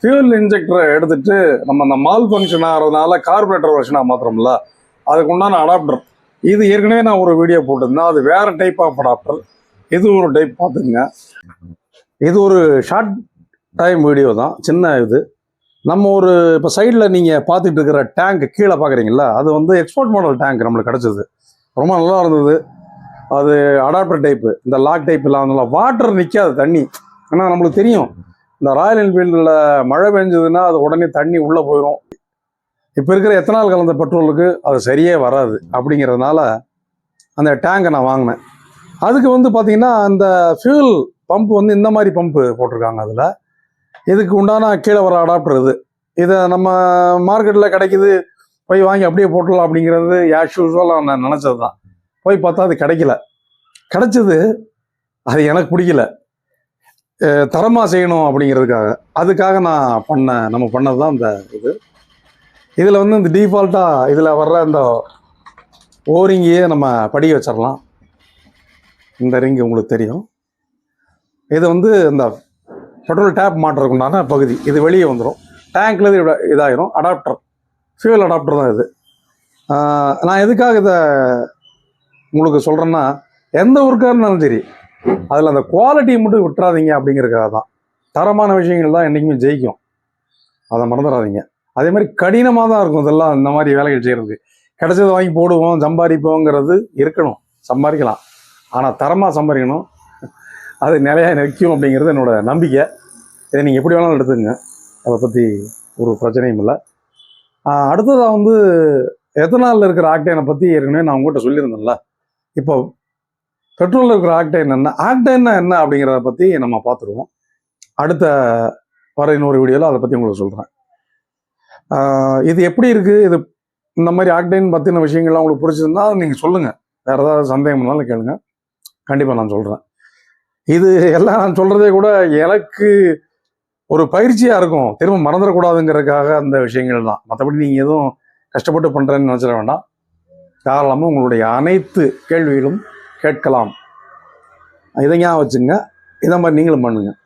Fuel இன்ஜெக்டரை எடுத்துட்டு நம்ம அந்த மால் ஃபங்க்ஷன் ஆகிறதுனால கார்பரேட்டர் வெர்ஷனாக மாத்திரம்ல, அதுக்கு உண்டான அடாப்டர். இது ஏற்கனவே நான் ஒரு வீடியோ போட்டிருந்தேன். அது வேற டைப் ஆஃப் அடாப்டர். இது ஒரு டைப் பார்த்துங்க. இது ஒரு ஷார்ட் டைம் வீடியோ தான், சின்ன இது. நம்ம ஒரு இப்போ சைடில் நீங்கள் பார்த்துட்டு இருக்கிற டேங்க் கீழே பார்க்குறீங்களா, அது வந்து எக்ஸ்போர்ட் மாடல் டேங்க் நம்மளுக்கு கிடச்சிது. ரொம்ப நல்லா இருந்தது. அது அடாப்டர் டைப்பு, இந்த லாக் டைப் இல்லாமல் வாட்டர் நிற்காது தண்ணி. ஏன்னா நம்மளுக்கு தெரியும், இந்த ராயல் என்ஃபீல்டில் மழை பெஞ்சதுன்னா அது உடனே தண்ணி உள்ளே போயிடும். இப்போ இருக்கிற எத்தனால் கலந்த பெட்ரோலுக்கு அது சரியே வராது. அப்படிங்கிறதுனால அந்த டேங்கை நான் வாங்கினேன். அதுக்கு வந்து பார்த்தீங்கன்னா அந்த ஃபியூல் பம்ப் வந்து இந்த மாதிரி பம்பு போட்டிருக்காங்க. அதில் இதுக்கு உண்டான கீழே வர அடாப்டர் இது. இதை நம்ம மார்க்கெட்டில் கிடைக்கிது, போய் வாங்கி அப்படியே போட்டுடலாம் அப்படிங்கிறது ஆஸ் யூஸ்வலாக நான் நினச்சது தான். போய் பார்த்தா அது கிடைக்கல. கிடைச்சது அது எனக்கு பிடிக்கல. தரமாக செய்யணும் அப்படிங்கிறதுக்காக, அதுக்காக நம்ம பண்ணது தான் இந்த இது. இதில் வந்து இந்த டிஃபால்ட்டாக இதில் வர்ற இந்த ஓரிங்கையே நம்ம படிக்க வச்சிடலாம். இந்த ரிங்கு உங்களுக்கு தெரியும். இது வந்து இந்த பெட்ரோல் டேப் மாட்டுறதுக்கு உண்டான பகுதி. இது வெளியே வந்துடும், டேங்க்ல இதாயிரும். அடாப்டர், ஃபியூல் அடாப்டர் தான் இது. நான் எதுக்காக இதை உங்களுக்கு சொல்கிறேன்னா, எந்த ஒர்க்காக இருந்தாலும் சரி அதில் அந்த குவாலிட்டியை மட்டும் விட்டுறாதீங்க அப்படிங்கிறதுக்காக தான். தரமான விஷயங்கள் தான் என்றைக்குமே ஜெயிக்கும், அதை மறந்துடாதீங்க. அதே மாதிரி கடினமாக தான் இருக்கும் இதெல்லாம். இந்த மாதிரி வேலைகள் செய்கிறது, கிடைச்சதை வாங்கி போடுவோம் சம்பாதிப்போங்கிறது இருக்கணும், சம்பாதிக்கலாம். ஆனால் தரமாக சம்பாதிக்கணும், அது நிலையாக நிற்கும் அப்படிங்கிறது என்னோட நம்பிக்கை. இதை நீங்கள் எப்படி வேணாலும் எடுத்துங்க, அதை பற்றி ஒரு பிரச்சனையும் இல்லை. அடுத்ததாக வந்து எத்தனாலில் இருக்கிற ஆக்டைனை பற்றி ஏற்கனவே நான் உங்கள்கிட்ட சொல்லியிருந்தேன்ல. இப்போ பெட்ரோலில் இருக்கிற ஆக்டைன் என்ன அப்படிங்கிறத பற்றி நம்ம பார்த்துருவோம். அடுத்த வர இன்னொரு வீடியோவில் அதை பற்றி உங்களுக்கு சொல்கிறேன். இது எப்படி இருக்குது, இது இந்த மாதிரி ஆக்டைன் பற்றின விஷயங்கள்லாம் உங்களுக்கு பிடிச்சிருந்தா நீங்கள் சொல்லுங்கள். வேறு ஏதாவது சந்தேகம் இருந்தாலும் கேளுங்க, கண்டிப்பாக நான் சொல்கிறேன். இது எல்லாம் நான் சொல்கிறதே கூட எனக்கு ஒரு பயிற்சியாக இருக்கும், திரும்ப மறந்துடக்கூடாதுங்கிறதுக்காக அந்த விஷயங்கள் தான். மற்றபடி நீங்கள் எதுவும் கஷ்டப்பட்டு பண்ணுறேன்னு நினச்சிட வேண்டாம். தாராளமாக உங்களுடைய அனைத்து கேள்விகளும் கேட்கலாம். இதை ஞாபகம் வச்சுங்க. இதை மாதிரி நீங்களும் பண்ணுங்கள்.